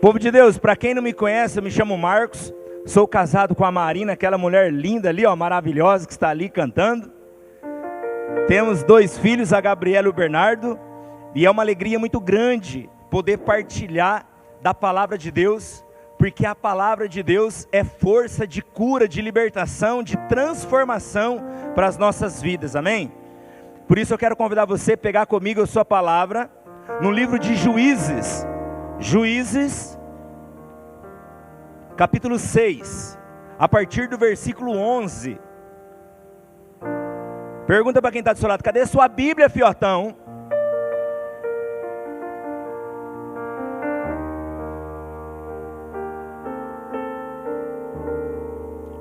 Povo de Deus, para quem não me conhece, eu me chamo Marcos, sou casado com a Marina, aquela mulher linda ali, ó, maravilhosa, que está ali cantando. Temos 2 filhos, a Gabriela e o Bernardo, e é uma alegria muito grande poder partilhar da palavra de Deus, porque a palavra de Deus é força de cura, de libertação, de transformação para as nossas vidas, amém? Por isso eu quero convidar você a pegar comigo a sua palavra, no livro de Juízes, capítulo 6, a partir do versículo 11, pergunta para quem está do seu lado, cadê sua Bíblia, fiotão?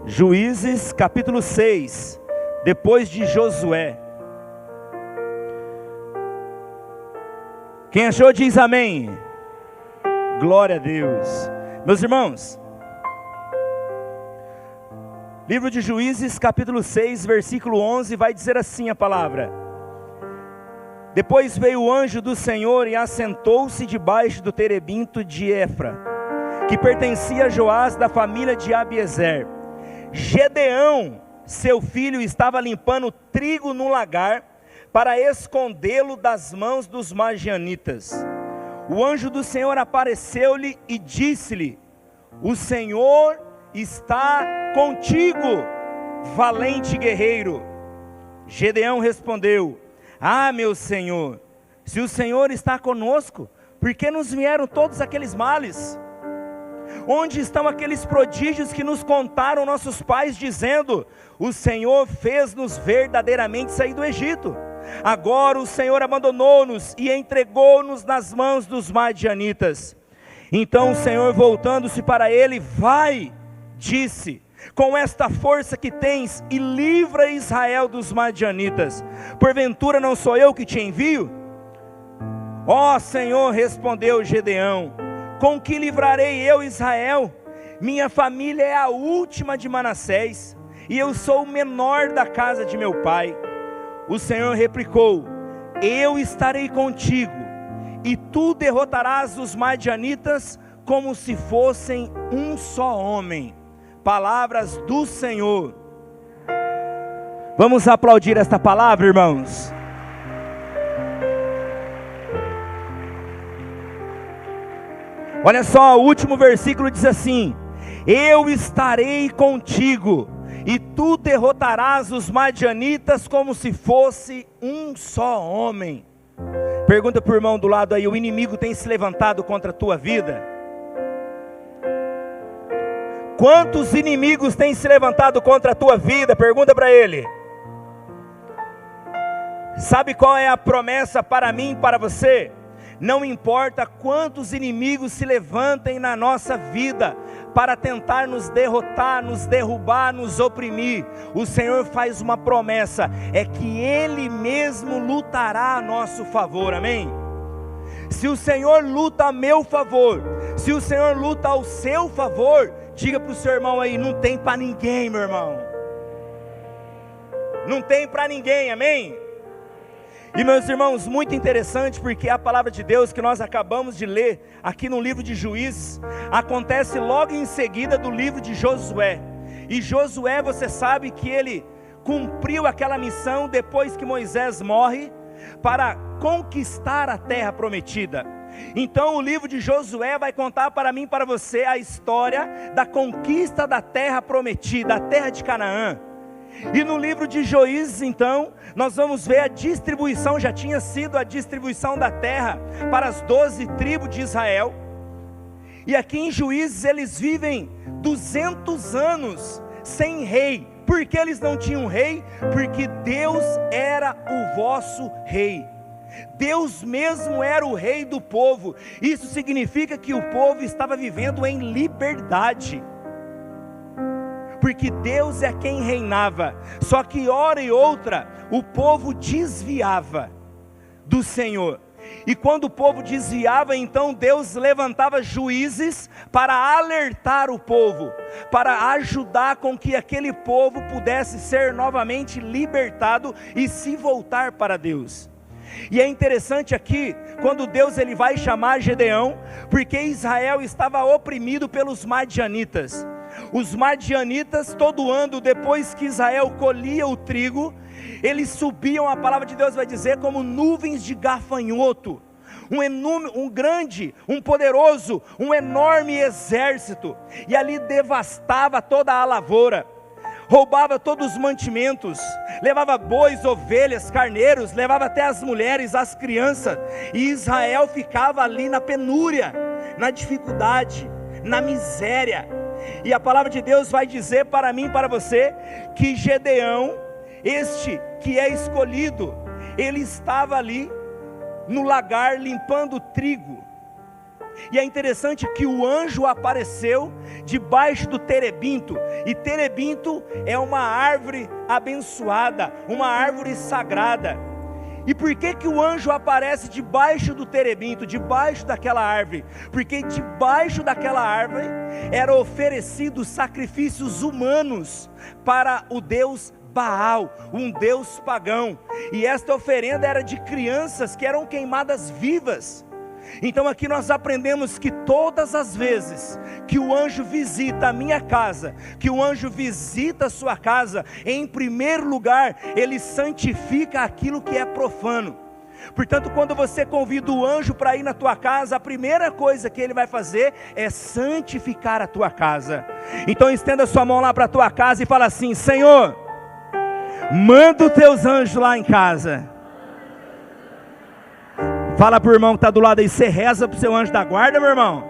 Juízes capítulo 6, depois de Josué. Quem achou diz amém. Glória a Deus. Meus irmãos, livro de Juízes capítulo 6, versículo 11, vai dizer assim a palavra: depois veio o anjo do Senhor e assentou-se debaixo do terebinto de Efra, que pertencia a Joás da família de Abiezer. Gedeão, seu filho, estava limpando trigo no lagar, para escondê-lo das mãos dos madianitas. O anjo do Senhor apareceu-lhe e disse-lhe: o Senhor está contigo, valente guerreiro. Gedeão respondeu: ah, meu Senhor, se o Senhor está conosco, por que nos vieram todos aqueles males? Onde estão aqueles prodígios que nos contaram nossos pais, dizendo: o Senhor fez-nos verdadeiramente sair do Egito? Agora o Senhor abandonou-nos e entregou-nos nas mãos dos madianitas. Então o Senhor, voltando-se para ele: vai, disse, com esta força que tens, e livra Israel dos madianitas. Porventura não sou eu que te envio? Ó Senhor, respondeu Gedeão, com que livrarei eu Israel? Minha família é a última de Manassés, e eu sou o menor da casa de meu pai. O Senhor replicou: eu estarei contigo, e tu derrotarás os madianitas como se fossem um só homem. Palavras do Senhor. Vamos aplaudir esta palavra, irmãos. Olha só, o último versículo diz assim: eu estarei contigo, e tu derrotarás os madianitas como se fosse um só homem. Pergunta para o irmão do lado aí: o inimigo tem se levantado contra a tua vida? Quantos inimigos têm se levantado contra a tua vida? Pergunta para ele. Sabe qual é a promessa para mim e para você? Não importa quantos inimigos se levantem na nossa vida para tentar nos derrotar, nos derrubar, nos oprimir, o Senhor faz uma promessa, é que Ele mesmo lutará a nosso favor, amém? Se o Senhor luta a meu favor, se o Senhor luta ao seu favor, diga para o seu irmão aí: não tem para ninguém, meu irmão, não tem para ninguém, amém? E meus irmãos, muito interessante, porque a palavra de Deus que nós acabamos de ler aqui no livro de Juízes acontece logo em seguida do livro de Josué. E Josué, você sabe que ele cumpriu aquela missão depois que Moisés morre, para conquistar a terra prometida. Então o livro de Josué vai contar para mim e para você a história da conquista da terra prometida, a terra de Canaã. E no livro de Juízes, então, nós vamos ver a distribuição, já tinha sido a distribuição da terra para as 12 tribos de Israel. E aqui em Juízes eles vivem 200 anos sem rei. Por que eles não tinham rei? Porque Deus era o vosso rei. Deus mesmo era o rei do povo. Isso significa que o povo estava vivendo em liberdade, porque Deus é quem reinava. Só que hora e outra o povo desviava do Senhor. E quando o povo desviava, então Deus levantava juízes para alertar o povo, para ajudar com que aquele povo pudesse ser novamente libertado e se voltar para Deus. E é interessante aqui, quando Deus ele vai chamar Gedeão, porque Israel estava oprimido pelos madianitas. Os madianitas, todo ano, depois que Israel colhia o trigo, eles subiam, a palavra de Deus vai dizer, como nuvens de gafanhoto. Um grande, um poderoso, um enorme exército, e ali devastava toda a lavoura, roubava todos os mantimentos, levava bois, ovelhas, carneiros, levava até as mulheres, as crianças, e Israel ficava ali na penúria, na dificuldade, na miséria. E a palavra de Deus vai dizer para mim e para você, que Gedeão, este que é escolhido, ele estava ali no lagar limpando o trigo. E é interessante que o anjo apareceu debaixo do terebinto, e terebinto é uma árvore abençoada, uma árvore sagrada. E por que o anjo aparece debaixo do terebinto, debaixo daquela árvore? Porque debaixo daquela árvore eram oferecidos sacrifícios humanos para o Deus Baal, um deus pagão, e esta oferenda era de crianças que eram queimadas vivas. Então aqui nós aprendemos que todas as vezes que o anjo visita a minha casa, que o anjo visita a sua casa, em primeiro lugar, ele santifica aquilo que é profano. Portanto, quando você convida o anjo para ir na tua casa, a primeira coisa que ele vai fazer é santificar a tua casa. Então estenda sua mão lá para a tua casa e fala assim: Senhor, manda os teus anjos lá em casa. Fala para o irmão que está do lado aí, você reza para o seu anjo da guarda, meu irmão?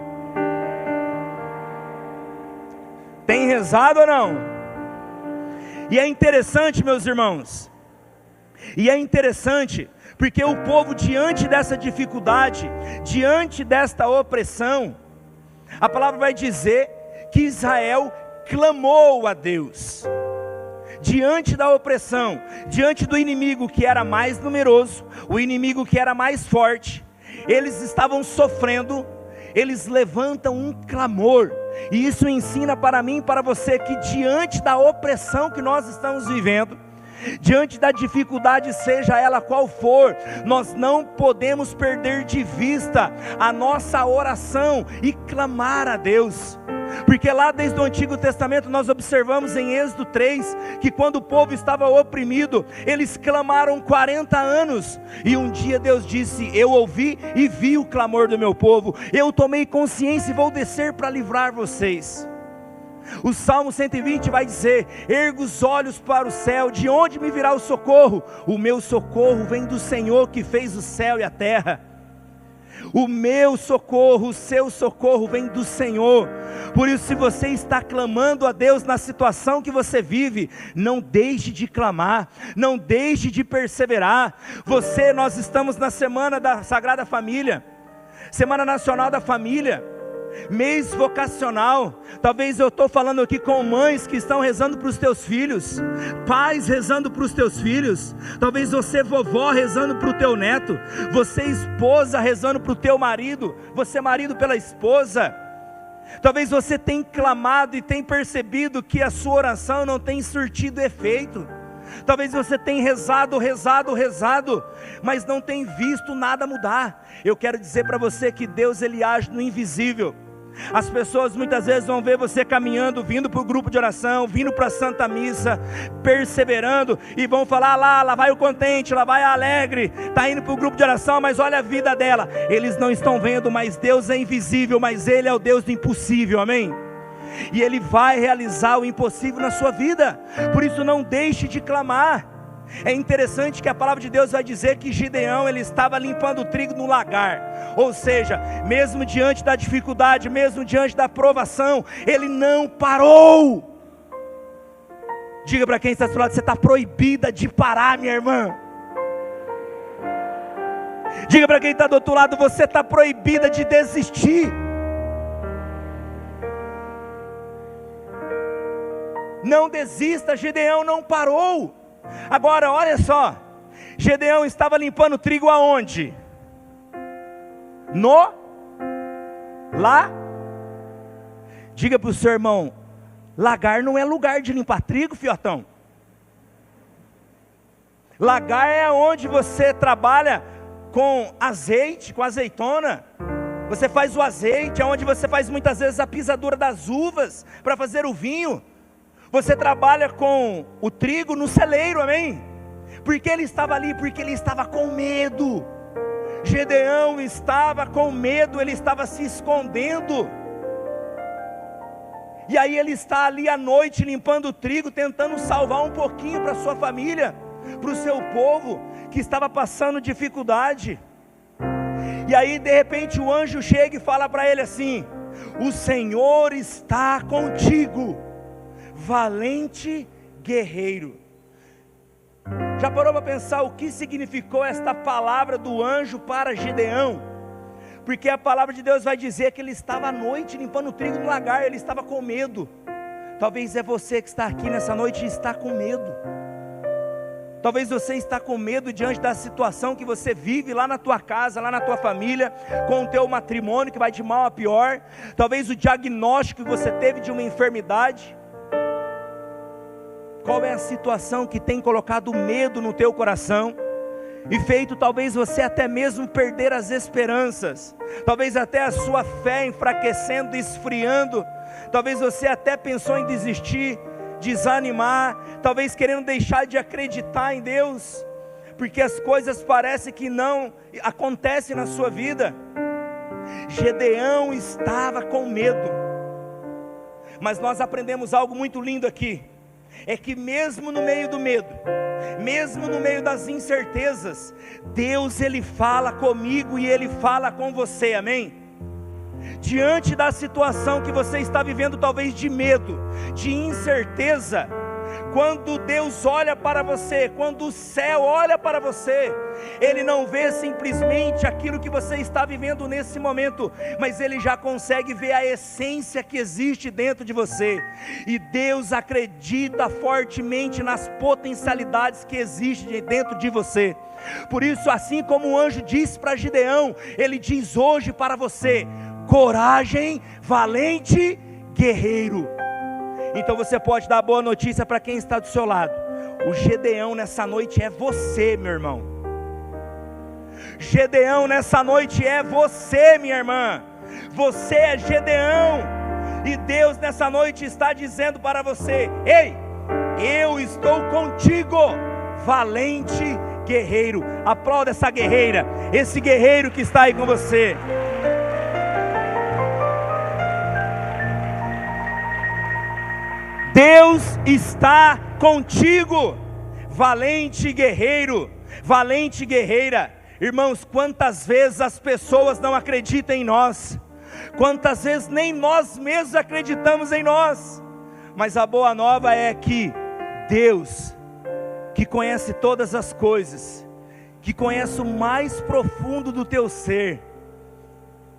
Tem rezado ou não? E é interessante, meus irmãos, e é interessante, porque o povo, diante dessa dificuldade, diante desta opressão, a palavra vai dizer que Israel clamou a Deus. Diante da opressão, diante do inimigo que era mais numeroso, o inimigo que era mais forte, eles estavam sofrendo, eles levantam um clamor, e isso ensina para mim e para você que diante da opressão que nós estamos vivendo, diante da dificuldade, seja ela qual for, nós não podemos perder de vista a nossa oração e clamar a Deus. Porque lá desde o Antigo Testamento nós observamos em Êxodo 3, que quando o povo estava oprimido, eles clamaram 40 anos, e um dia Deus disse: eu ouvi e vi o clamor do meu povo, eu tomei consciência e vou descer para livrar vocês. O Salmo 120 vai dizer: ergo os olhos para o céu, de onde me virá o socorro? O meu socorro vem do Senhor que fez o céu e a terra. O meu socorro, o seu socorro vem do Senhor. Por isso, se você está clamando a Deus na situação que você vive, não deixe de clamar, não deixe de perseverar. Nós estamos na semana da Sagrada Família, Semana Nacional da Família, mês vocacional. Talvez eu estou falando aqui com mães que estão rezando para os teus filhos, pais rezando para os teus filhos, talvez você vovó rezando para o teu neto, você esposa rezando para o teu marido, você marido pela esposa. Talvez você tenha clamado e tenha percebido que a sua oração não tem surtido efeito. Talvez você tenha rezado, mas não tem visto nada mudar. Eu quero dizer para você que Deus ele age no invisível. As pessoas muitas vezes vão ver você caminhando, vindo para o grupo de oração, vindo para a Santa Missa, perseverando, e vão falar: lá vai o contente, lá vai a alegre, está indo para o grupo de oração, mas olha a vida dela. Eles não estão vendo, mas Deus é invisível, mas Ele é o Deus do impossível, amém? E Ele vai realizar o impossível na sua vida. Por isso não deixe de clamar. É interessante que a palavra de Deus vai dizer que Gedeão, ele estava limpando o trigo no lagar. Ou seja, mesmo diante da dificuldade, mesmo diante da provação, ele não parou. Diga para quem está do seu lado: você está proibida de parar, minha irmã. Diga para quem está do outro lado: você está proibida de desistir. Não desista, Gedeão não parou. Agora olha só, Gedeão estava limpando trigo aonde? Diga para o seu irmão: lagar não é lugar de limpar trigo, fiotão. Lagar é onde você trabalha com azeite, com azeitona. Você faz o azeite, onde você faz muitas vezes a pisadura das uvas para fazer o vinho. Você trabalha com o trigo no celeiro, amém? Porque ele estava ali, porque ele estava com medo. Gedeão estava com medo, ele estava se escondendo. E aí ele está ali à noite limpando o trigo, tentando salvar um pouquinho para sua família, para o seu povo que estava passando dificuldade. E aí de repente o anjo chega e fala para ele assim: o Senhor está contigo, valente guerreiro. Já parou para pensar o que significou esta palavra do anjo para Gedeão? Porque a palavra de Deus vai dizer que ele estava à noite limpando o trigo no lagar, ele estava com medo. Talvez é você que está aqui nessa noite e está com medo. Talvez você está com medo diante da situação que você vive lá na tua casa, lá na tua família, com o teu matrimônio que vai de mal a pior. Talvez o diagnóstico que você teve de uma enfermidade. Qual é a situação que tem colocado medo no teu coração e feito talvez você até mesmo perder as esperanças, talvez até a sua fé enfraquecendo, esfriando, talvez você até pensou em desistir, desanimar, talvez querendo deixar de acreditar em Deus, porque as coisas parecem que não acontecem na sua vida. Gedeão estava com medo, mas nós aprendemos algo muito lindo aqui, é que mesmo no meio do medo, mesmo no meio das incertezas, Deus ele fala comigo e ele fala com você, amém? Diante da situação que você está vivendo, talvez de medo, de incerteza, quando Deus olha para você, quando o céu olha para você, Ele não vê simplesmente aquilo que você está vivendo nesse momento, mas Ele já consegue ver a essência que existe dentro de você, e Deus acredita fortemente nas potencialidades que existem dentro de você. Por isso, assim como o anjo disse para Gedeão, Ele diz hoje para você: coragem, valente guerreiro. Então você pode dar a boa notícia para quem está do seu lado: o Gedeão nessa noite é você, meu irmão. Gedeão nessa noite é você, minha irmã. Você é Gedeão, e Deus nessa noite está dizendo para você: ei, eu estou contigo, valente guerreiro. Aplauda essa guerreira, esse guerreiro que está aí com você. Deus está contigo, valente guerreiro, valente guerreira. Irmãos, quantas vezes as pessoas não acreditam em nós, quantas vezes nem nós mesmos acreditamos em nós, mas a boa nova é que Deus, que conhece todas as coisas, que conhece o mais profundo do teu ser,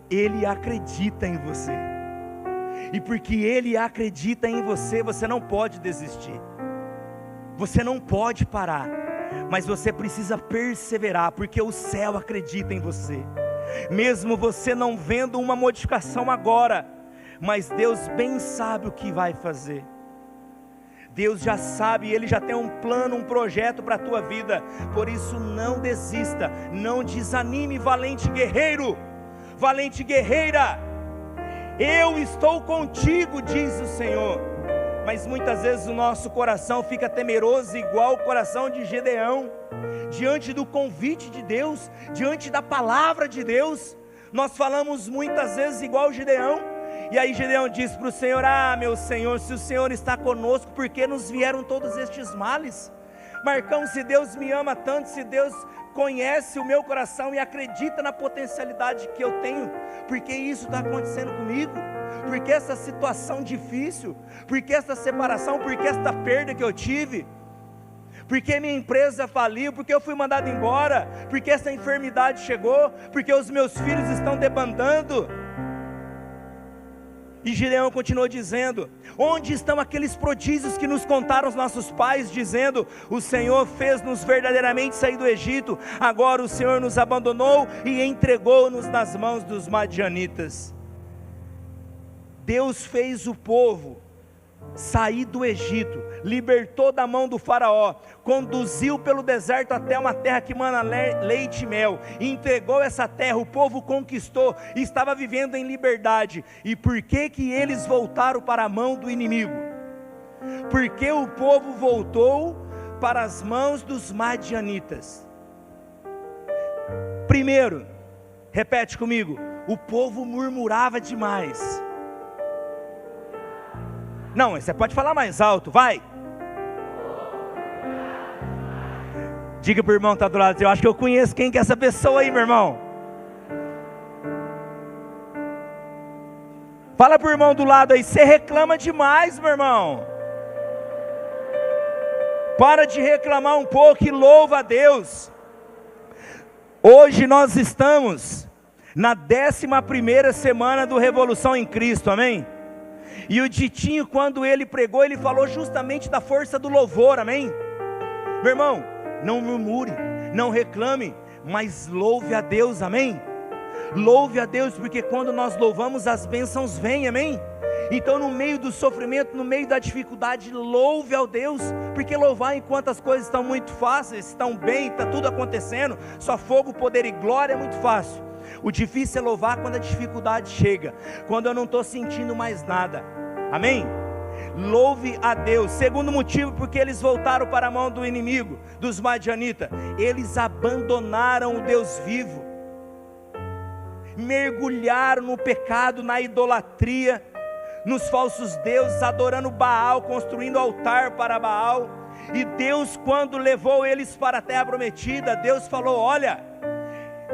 Ele acredita em você. E porque Ele acredita em você, você não pode desistir, você não pode parar, mas você precisa perseverar, porque o céu acredita em você, mesmo você não vendo uma modificação agora, mas Deus bem sabe o que vai fazer. Deus já sabe, Ele já tem um plano, um projeto para a tua vida. Por isso não desista, não desanime, valente guerreiro, valente guerreira. Eu estou contigo, diz o Senhor. Mas muitas vezes o nosso coração fica temeroso, igual o coração de Gedeão, diante do convite de Deus, diante da palavra de Deus. Nós falamos muitas vezes igual Gedeão, e aí Gedeão diz para o Senhor: ah, meu Senhor, se o Senhor está conosco, por que nos vieram todos estes males? Marcão, se Deus me ama tanto, se Deus conhece o meu coração e acredita na potencialidade que eu tenho, por que isso está acontecendo comigo? Por que essa situação difícil? Por que essa separação? Por que esta perda que eu tive? Por que minha empresa faliu? Por que eu fui mandado embora? Por que essa enfermidade chegou? Por que os meus filhos estão debandando? E Gedeão continuou dizendo: onde estão aqueles prodígios que nos contaram os nossos pais, dizendo: o Senhor fez-nos verdadeiramente sair do Egito, agora o Senhor nos abandonou e entregou-nos nas mãos dos madianitas. Deus fez o povo sair do Egito, libertou da mão do faraó, conduziu pelo deserto até uma terra que mana leite e mel, e entregou essa terra, o povo conquistou, e estava vivendo em liberdade. E por que que eles voltaram para a mão do inimigo? Porque o povo voltou para as mãos dos madianitas. Primeiro, repete comigo, o povo murmurava demais. Não, você pode falar mais alto, vai. Diga para o irmão que está do lado, eu acho que eu conheço quem que é essa pessoa aí, meu irmão. Fala para o irmão do lado aí, você reclama demais, meu irmão. Para de reclamar um pouco e louva a Deus. Hoje nós estamos na 11ª semana do Revolução em Cristo, amém? E o Ditinho, quando ele pregou, ele falou justamente da força do louvor, amém? Meu irmão, não murmure, não reclame, mas louve a Deus, amém? Louve a Deus, porque quando nós louvamos, as bênçãos vêm, amém? Então no meio do sofrimento, no meio da dificuldade, louve ao Deus, porque louvar enquanto as coisas estão muito fáceis, estão bem, está tudo acontecendo, só fogo, poder e glória é muito fácil. O difícil é louvar quando a dificuldade chega, quando eu não estou sentindo mais nada, amém? Louve a Deus. Segundo motivo, porque eles voltaram para a mão do inimigo, dos madianitas, eles abandonaram o Deus vivo, mergulharam no pecado, na idolatria, nos falsos deuses, adorando Baal, construindo altar para Baal. E Deus, quando levou eles para a terra prometida, Deus falou: olha,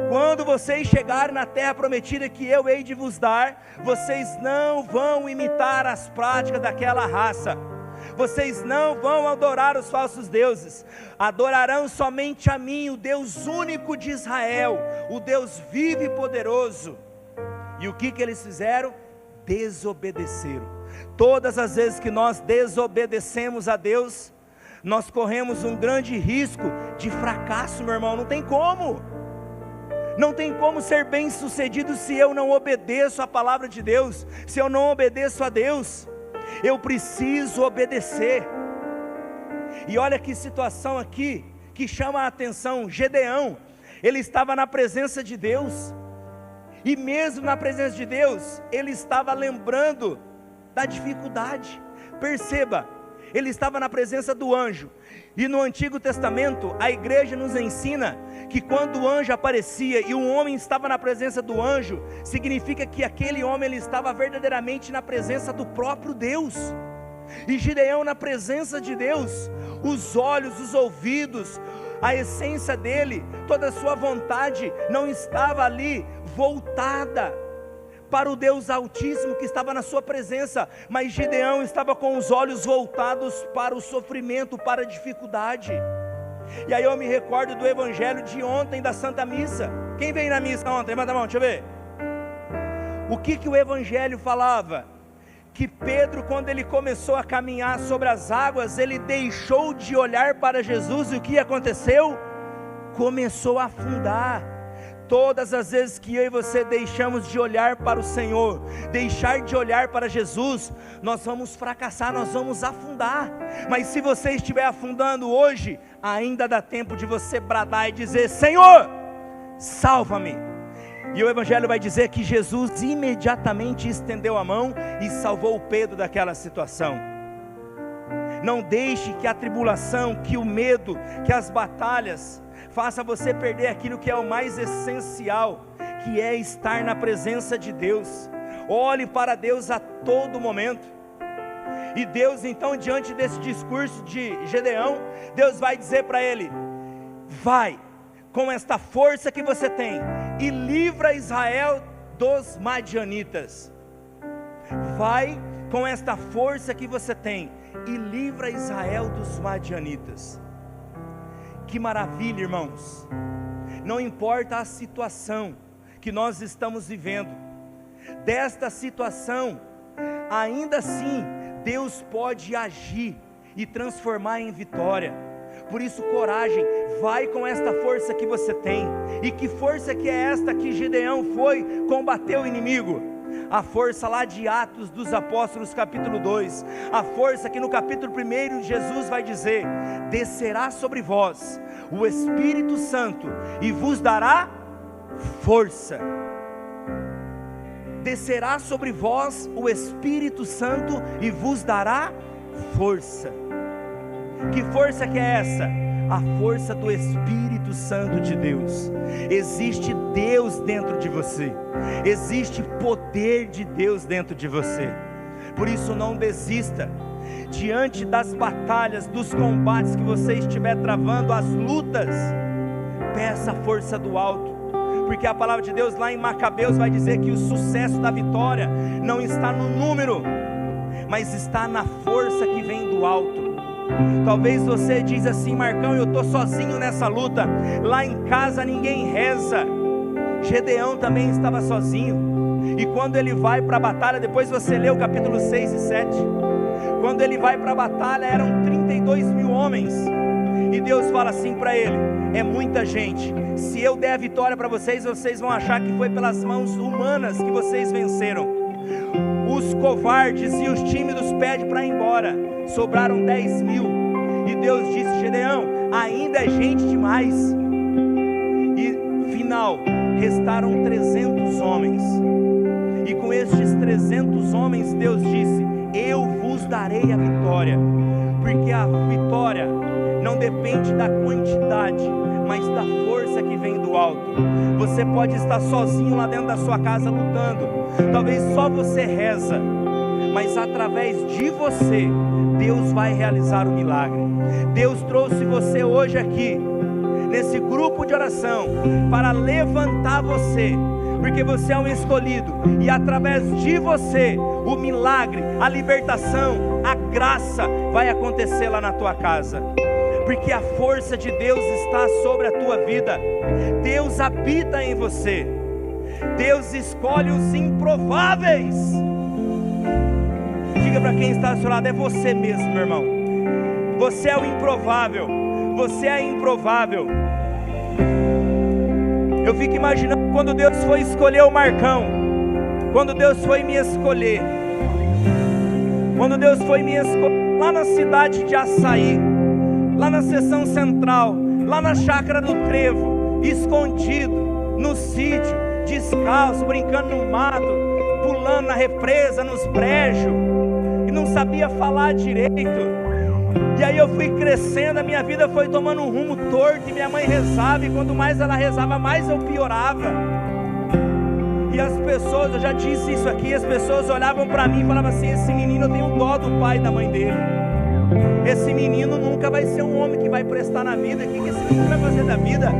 quando vocês chegarem na terra prometida que eu hei de vos dar, vocês não vão imitar as práticas daquela raça, vocês não vão adorar os falsos deuses, adorarão somente a mim, o Deus único de Israel, o Deus vivo e poderoso. E o que eles fizeram? Desobedeceram. Todas as vezes que nós desobedecemos a Deus, nós corremos um grande risco de fracasso, meu irmão. Não tem como. Não tem como ser bem sucedido se eu não obedeço a palavra de Deus, se eu não obedeço a Deus. Eu preciso obedecer. E olha que situação aqui que chama a atenção. Gedeão, ele estava na presença de Deus, e mesmo na presença de Deus, ele estava lembrando da dificuldade. Perceba, ele estava na presença do anjo, e no Antigo Testamento, a igreja nos ensina que quando o anjo aparecia, e um homem estava na presença do anjo, significa que aquele homem, ele estava verdadeiramente na presença do próprio Deus. E Gideão, na presença de Deus, os olhos, os ouvidos, a essência dele, toda a sua vontade, não estava ali voltada para o Deus Altíssimo que estava na sua presença, mas Gideão estava com os olhos voltados para o sofrimento, para a dificuldade. E aí eu me recordo do evangelho de ontem da Santa Missa. Quem veio na missa ontem? Levanta a mão, deixa eu ver. O que o evangelho falava? Que Pedro, quando ele começou a caminhar sobre as águas, ele deixou de olhar para Jesus, e o que aconteceu? Começou a afundar. Todas as vezes que eu e você deixamos de olhar para o Senhor, deixar de olhar para Jesus, nós vamos fracassar, nós vamos afundar. Mas se você estiver afundando hoje, ainda dá tempo de você bradar e dizer: Senhor, salva-me. E o evangelho vai dizer que Jesus imediatamente estendeu a mão e salvou Pedro daquela situação. Não deixe que a tribulação, que o medo, que as batalhas faça você perder aquilo que é o mais essencial, que é estar na presença de Deus. Olhe para Deus a todo momento. E Deus, então, diante desse discurso de Gedeão, Deus vai dizer para ele: vai com esta força que você tem e livra Israel dos madianitas. Vai com esta força que você tem e livra Israel dos madianitas. Que maravilha, irmãos. Não importa a situação que nós estamos vivendo, desta situação, ainda assim, Deus pode agir e transformar em vitória. Por isso, coragem, vai com esta força que você tem. E que força que é esta que Gideão foi combater o inimigo? A força lá de Atos dos Apóstolos capítulo 2, a força que no capítulo 1 Jesus vai dizer: descerá sobre vós o Espírito Santo e vos dará força. Descerá sobre vós o Espírito Santo e vos dará força. Que força que é essa? A força do Espírito Santo de Deus. Existe Deus dentro de você, existe poder de Deus dentro de você. Por isso não desista. Diante das batalhas, dos combates que você estiver travando, as lutas, peça a força do alto. Porque a palavra de Deus lá em Macabeus vai dizer que o sucesso da vitória não está no número, mas está na força que vem do alto. Talvez você diz assim: Marcão, eu estou sozinho nessa luta, lá em casa ninguém reza. Gedeão também estava sozinho, e quando ele vai para a batalha, depois você lê o capítulo 6 e 7, quando ele vai para a batalha eram 32 mil homens, e Deus fala assim para ele: é muita gente, se eu der a vitória para vocês, vocês vão achar que foi pelas mãos humanas que vocês venceram. Os covardes e os tímidos pedem para ir embora, sobraram 10 mil, e Deus disse: Gedeão, ainda é gente demais. E final, restaram 300 homens, e com estes 300 homens Deus disse: eu vos darei a vitória. Porque a vitória não depende da quantidade, mas da força que vem do alto. Você pode estar sozinho lá dentro da sua casa lutando, talvez só você reza, mas através de você, Deus vai realizar o milagre. Deus trouxe você hoje aqui, nesse grupo de oração, para levantar você, porque você é um escolhido, e através de você, o milagre, a libertação, a graça vai acontecer lá na tua casa. Porque a força de Deus está sobre a tua vida. Deus habita em você. Deus escolhe os improváveis. Diga para quem está ao seu lado: é você mesmo, meu irmão. Você é o improvável. Você é improvável. Eu fico imaginando quando Deus foi escolher o Marcão, quando Deus foi me escolher, quando Deus foi me escolher lá na cidade de Açaí, lá na seção central, lá na chácara do Trevo, escondido, no sítio, descalço, brincando no mato, pulando na represa, nos brejos, e não sabia falar direito. E aí eu fui crescendo, a minha vida foi tomando um rumo torto, e minha mãe rezava, e quanto mais ela rezava, mais eu piorava. E as pessoas, eu já disse isso aqui, as pessoas olhavam para mim e falavam assim: esse menino, eu tenho dó do pai e da mãe dele. Esse menino nunca vai ser um homem que vai prestar na vida. O que esse menino vai fazer da vida?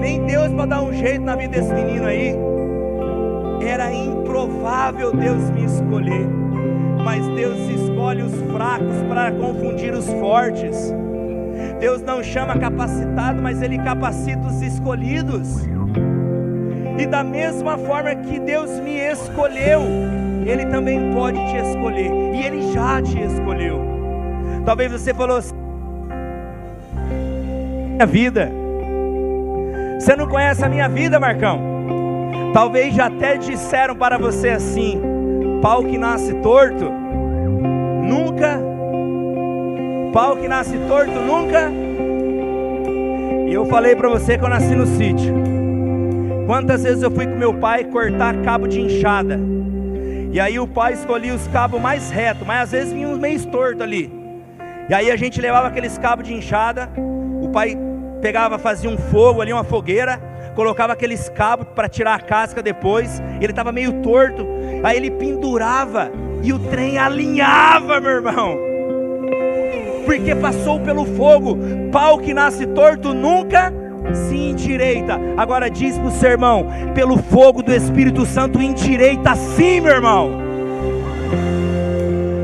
Nem Deus para dar um jeito na vida desse menino aí. Era improvável Deus me escolher, mas Deus escolhe os fracos para confundir os fortes. Deus não chama capacitado, mas Ele capacita os escolhidos. E da mesma forma que Deus me escolheu, Ele também pode te escolher, e Ele já te escolheu. Talvez você falou assim: minha vida, você não conhece a minha vida, Marcão. Talvez já até disseram para você assim: pau que nasce torto nunca, pau que nasce torto nunca. E eu falei para você que eu nasci no sítio. Quantas vezes eu fui com meu pai cortar cabo de enxada, e aí o pai escolhia os cabos mais retos, mas às vezes vinha uns meio tortos ali. E aí a gente levava aqueles cabos de enxada, o pai pegava, fazia um fogo ali, uma fogueira, colocava aqueles cabos para tirar a casca depois, ele estava meio torto, aí ele pendurava e o trem alinhava, meu irmão, porque passou pelo fogo. Pau que nasce torto nunca se endireita. Agora diz para o seu irmão: pelo fogo do Espírito Santo, endireita sim, meu irmão,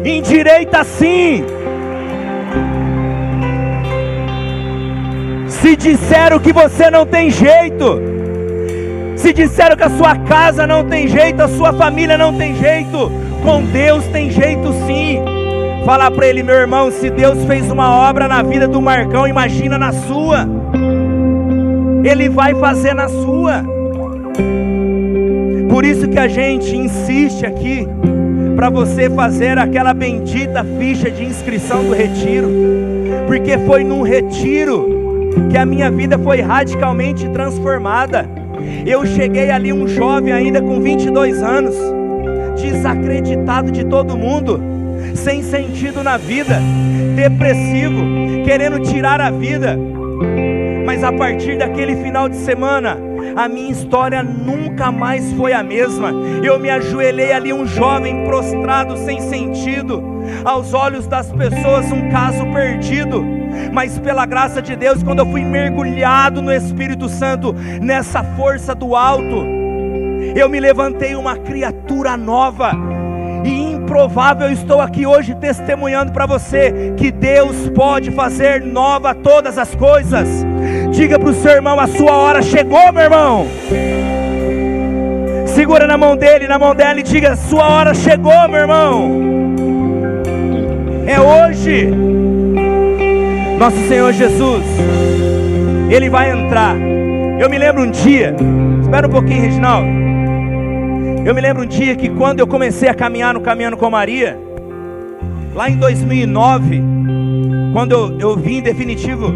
endireita sim. Se disseram que você não tem jeito, se disseram que a sua casa não tem jeito, a sua família não tem jeito, com Deus tem jeito sim. Fala para ele: meu irmão, se Deus fez uma obra na vida do Marcão, imagina na sua. Ele vai fazer na sua. Por Por isso que a gente insiste aqui, para você fazer aquela bendita ficha de inscrição do retiro, porque foi num retiro que a minha vida foi radicalmente transformada. Eu cheguei ali um jovem ainda com 22 anos, desacreditado de todo mundo, sem sentido na vida, depressivo, querendo tirar a vida. Mas a partir daquele final de semana, a minha história nunca mais foi a mesma. Eu me ajoelhei ali, um jovem prostrado, sem sentido, aos olhos das pessoas um caso perdido. Mas pela graça de Deus, quando eu fui mergulhado no Espírito Santo, nessa força do alto, eu me levantei uma criatura nova e improvável. Eu estou aqui hoje testemunhando para você que Deus pode fazer nova todas as coisas. Diga para o seu irmão: a sua hora chegou, meu irmão. Segura na mão dele, na mão dela, e diga: sua hora chegou, meu irmão. É hoje. Nosso Senhor Jesus, Ele vai entrar. Eu me lembro um dia, espera um pouquinho, Reginaldo. Eu me lembro um dia que quando eu comecei a caminhar no Caminhando com Maria, lá em 2009, quando eu vim em definitivo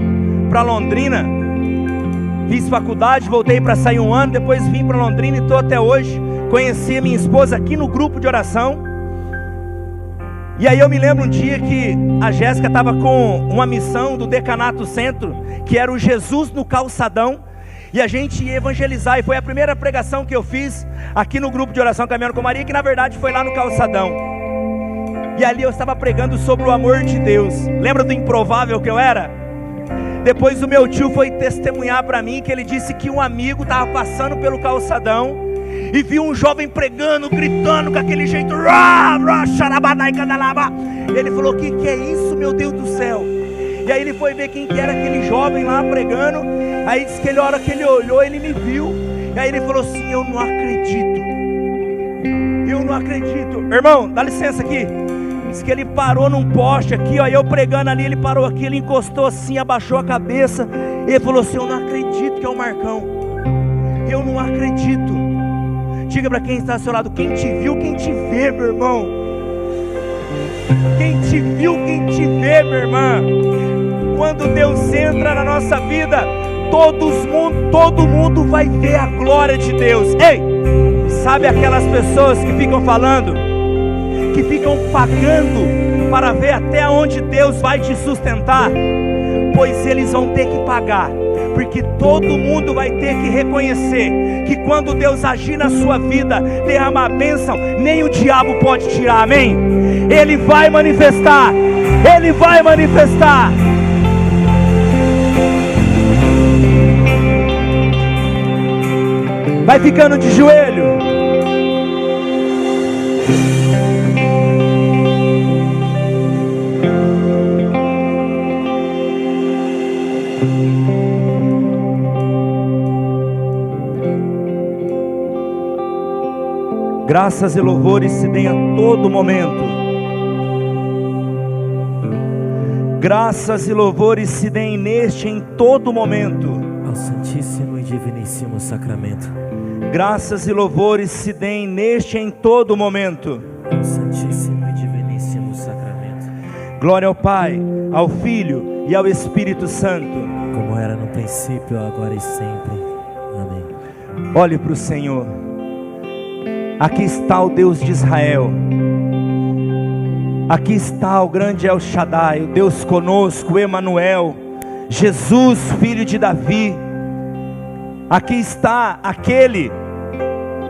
para Londrina, fiz faculdade, voltei para sair um ano, depois vim para Londrina e estou até hoje. Conheci a minha esposa aqui no grupo de oração. E aí eu me lembro um dia que a Jéssica estava com uma missão do Decanato Centro, que era o Jesus no Calçadão, e a gente ia evangelizar, e foi a primeira pregação que eu fiz aqui no grupo de oração Caminhando com Maria, que na verdade foi lá no Calçadão. E ali eu estava pregando sobre o amor de Deus. Lembra do improvável que eu era? Depois o meu tio foi testemunhar para mim, que ele disse que um amigo estava passando pelo calçadão e viu um jovem pregando, gritando com aquele jeito. Ele falou: que é isso, meu Deus do céu? E aí ele foi ver quem que era aquele jovem lá pregando. Aí disse que ele, a hora que ele olhou, ele me viu. E aí ele falou assim: eu não acredito. Eu não acredito. Irmão, dá licença aqui. Diz que ele parou num poste aqui, ó, eu pregando ali, ele parou aqui, ele encostou assim, abaixou a cabeça. Ele falou assim: eu não acredito que é o Marcão. Eu não acredito. Diga para quem está ao seu lado: quem te viu, quem te vê, meu irmão. Quem te viu, quem te vê, minha irmã. Quando Deus entra na nossa vida, todo mundo vai ver a glória de Deus. Ei, sabe aquelas pessoas que ficam falando, que ficam pagando para ver até onde Deus vai te sustentar? Pois eles vão ter que pagar, porque todo mundo vai ter que reconhecer que quando Deus agir na sua vida, derramar bênção, nem o diabo pode tirar, amém? Ele vai manifestar, Ele vai manifestar. Vai ficando de joelho. Graças e louvores se deem a todo momento. Graças e louvores se deem neste em todo momento. Ao Santíssimo e Diviníssimo Sacramento. Graças e louvores se deem neste em todo momento. Ao Santíssimo e Diviníssimo Sacramento. Glória ao Pai, ao Filho e ao Espírito Santo. Como era no princípio, agora e sempre. Amém. Olhe para o Senhor. Aqui está o Deus de Israel. Aqui está o grande El Shaddai, o Deus conosco, Emanuel, Jesus, filho de Davi. Aqui está aquele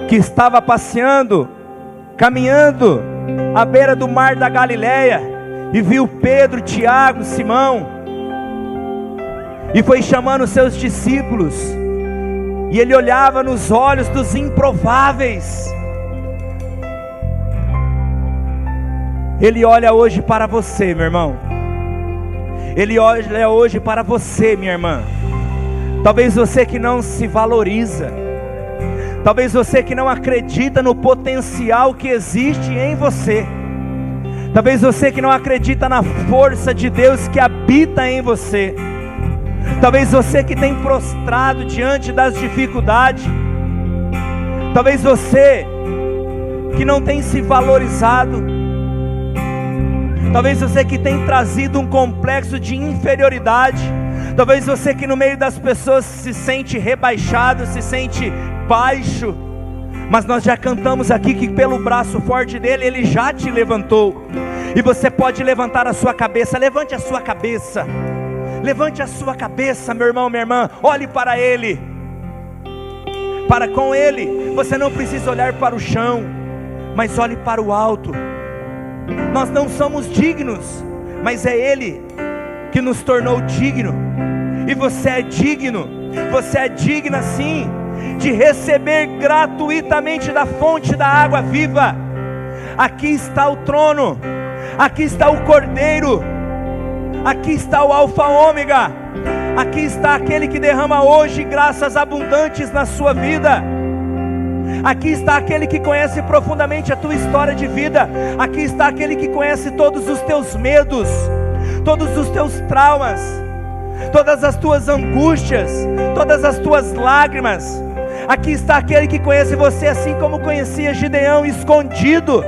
que estava passeando, caminhando à beira do mar da Galileia e viu Pedro, Tiago, Simão, e foi chamando seus discípulos, e ele olhava nos olhos dos improváveis. Ele olha hoje para você, meu irmão. Ele olha hoje para você, minha irmã. Talvez você que não se valoriza, talvez você que não acredita no potencial que existe em você, talvez você que não acredita na força de Deus que habita em você, talvez você que tem prostrado diante das dificuldades, Talvez você que não tem se valorizado, talvez você que tem trazido um complexo de inferioridade, talvez você que no meio das pessoas se sente rebaixado, se sente baixo, mas nós já cantamos aqui que pelo braço forte dele, ele já te levantou, e você pode levantar a sua cabeça. Levante a sua cabeça, levante a sua cabeça, meu irmão, minha irmã, olhe para ele. Para com ele, você não precisa olhar para o chão, mas olhe para o alto. Nós não somos dignos, mas é ele que nos tornou digno, e você é digno, você é digna sim, de receber gratuitamente da fonte da água viva. Aqui está o trono, aqui está o Cordeiro, aqui está o Alfa Ômega, aqui está aquele que derrama hoje graças abundantes na sua vida. Aqui está aquele que conhece profundamente a tua história de vida. Aqui está aquele que conhece todos os teus medos, todos os teus traumas, todas as tuas angústias, todas as tuas lágrimas. Aqui está aquele que conhece você assim como conhecia Gideão, escondido.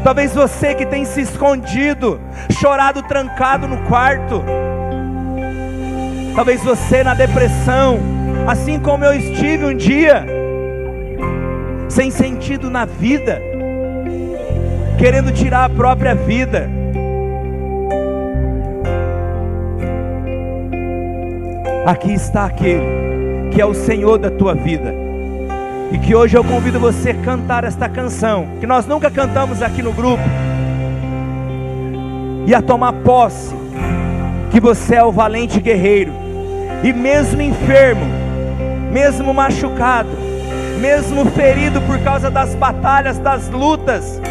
Talvez você que tem se escondido, chorado trancado no quarto. Talvez você na depressão, assim como eu estive um dia, sem sentido na vida, querendo tirar a própria vida. Aqui está aquele que é o Senhor da tua vida, e que hoje eu convido você a cantar esta canção, que nós nunca cantamos aqui no grupo, e a tomar posse, que você é o valente guerreiro, e mesmo enfermo, mesmo machucado, mesmo ferido por causa das batalhas, das lutas,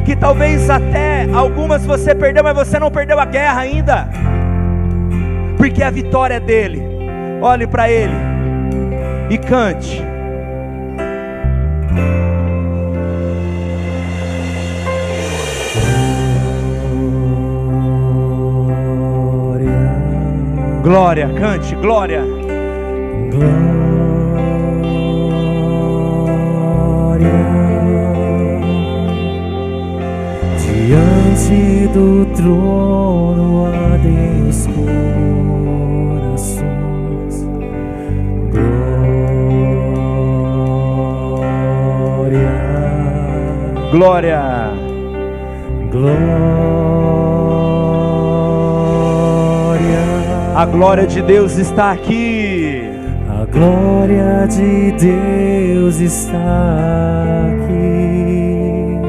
que talvez até algumas você perdeu, mas você não perdeu a guerra ainda, porque a vitória é dele. Olhe para ele e cante. Glória, cante, glória. Diante do trono há Deus corações. Glória, glória. A glória de Deus está aqui. A glória de Deus está aqui,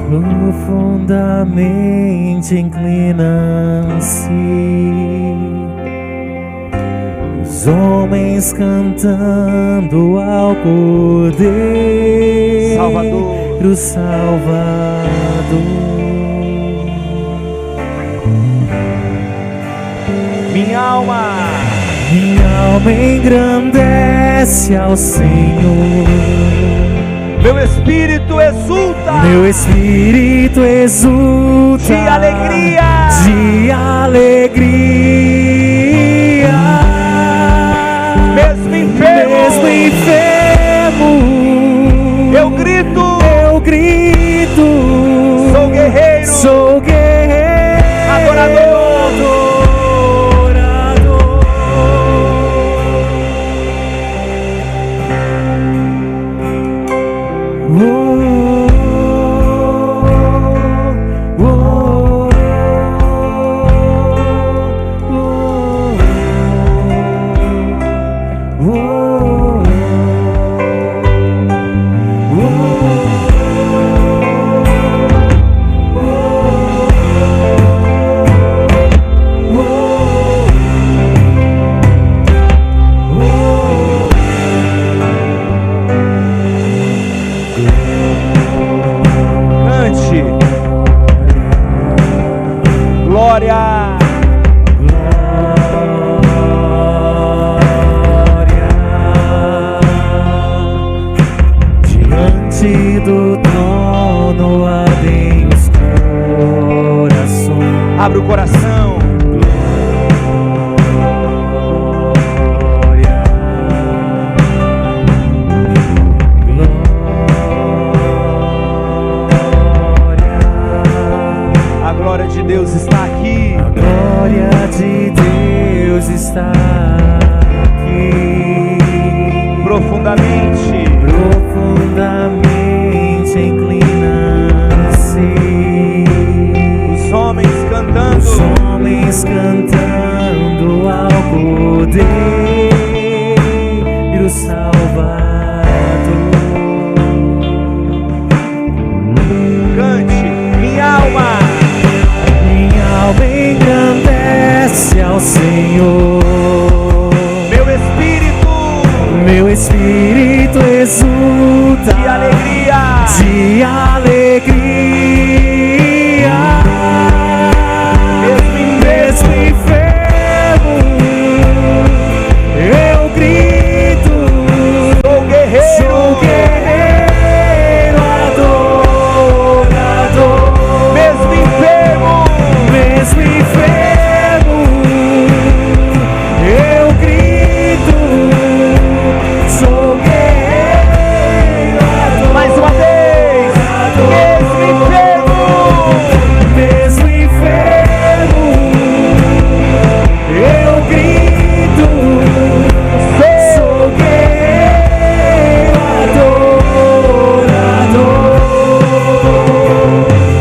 profundamente inclinam-se os homens cantando ao Cordeiro Salvador, o Salvador. Minha alma engrandece ao Senhor. Meu espírito exulta. Meu espírito exulta de alegria. De alegria. Mesmo enfermo. Mesmo enfermo. Eu grito. Sou guerreiro. Sou guerreiro. Adorador. Deus está aqui. A glória de Deus está aqui. Profundamente inclina-se. Os homens cantando ao poder, o Salvador. Cante, minha alma Engrandece ao Senhor. Meu espírito exulta de alegria. Mesmo enfermo, eu grito. Sou guerreiro, adorador. mesmo enfermo, eu grito. Sou guerreiro, mais uma vez, mesmo enfermo, eu grito. Sou guerreiro, adorador.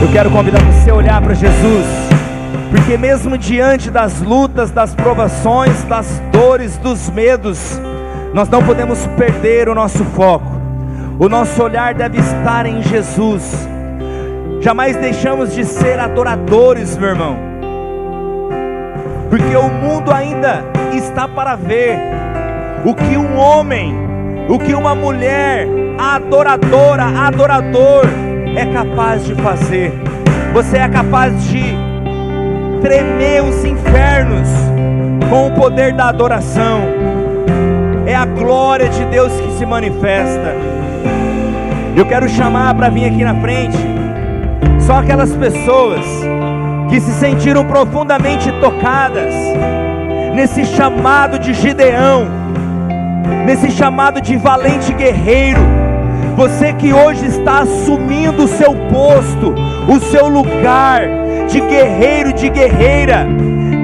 Eu quero convidar você a olhar para Jesus, porque mesmo diante das lutas, das provações, das dores, dos medos, nós não podemos perder o nosso foco. O nosso olhar deve estar em Jesus. Jamais deixamos de ser adoradores, meu irmão, porque o mundo ainda está para ver o que um homem, o que uma mulher adorador é capaz de fazer. Você é capaz de tremer os infernos com o poder da adoração. É a glória de Deus que se manifesta. Eu quero chamar para vir aqui na frente só aquelas pessoas que se sentiram profundamente tocadas nesse chamado de Gideão, nesse chamado de valente guerreiro. Você que hoje está assumindo o seu posto, o seu lugar de guerreiro, de guerreira,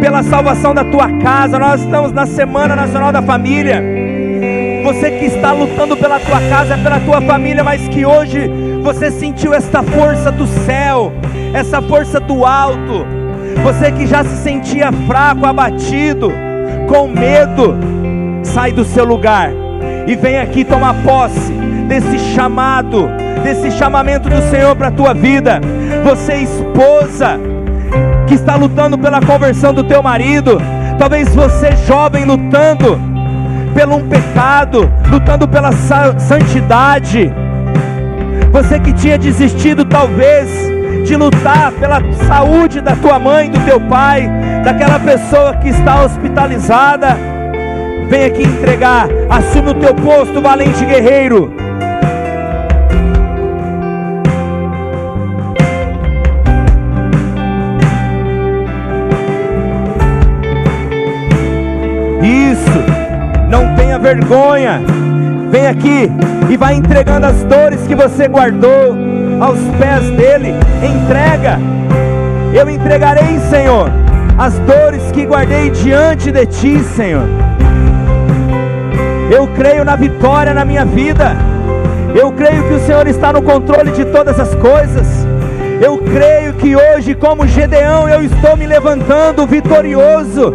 pela salvação da tua casa. Nós estamos na Semana Nacional da Família. Você que está lutando pela tua casa, pela tua família, mas que hoje você sentiu esta força do céu, essa força do alto. Você que já se sentia fraco, abatido, com medo, sai do seu lugar e vem aqui tomar posse desse chamado, desse chamamento do Senhor para a tua vida. Você esposa que está lutando pela conversão do teu marido, talvez você jovem lutando pelo um pecado, lutando pela santidade, você que tinha desistido talvez de lutar pela saúde da tua mãe, do teu pai, daquela pessoa que está hospitalizada, vem aqui entregar, assume o teu posto, valente guerreiro. Isso, não tenha vergonha, vem aqui e vai entregando as dores que você guardou aos pés dele. Entrega. Eu entregarei, Senhor, as dores que guardei diante de ti, Senhor. Eu creio na vitória na minha vida. Eu creio que o Senhor está no controle de todas as coisas. Eu creio que hoje, como Gedeão, eu estou me levantando vitorioso,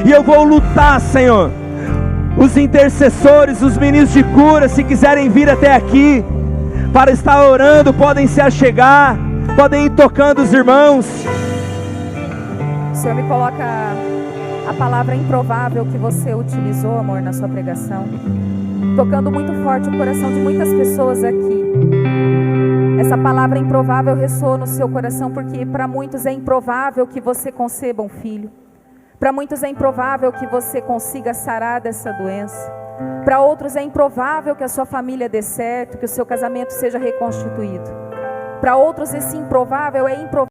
e eu vou lutar, Senhor. Os intercessores, os ministros de cura, se quiserem vir até aqui para estar orando, podem se achegar, podem ir tocando os irmãos. O Senhor me coloca a palavra improvável que você utilizou, amor, na sua pregação, tocando muito forte o coração de muitas pessoas aqui. Essa palavra improvável ressoa no seu coração, porque para muitos é improvável que você conceba um filho. Para muitos é improvável que você consiga sarar dessa doença. Para outros é improvável que a sua família dê certo, que o seu casamento seja reconstituído. Para outros esse improvável é improvável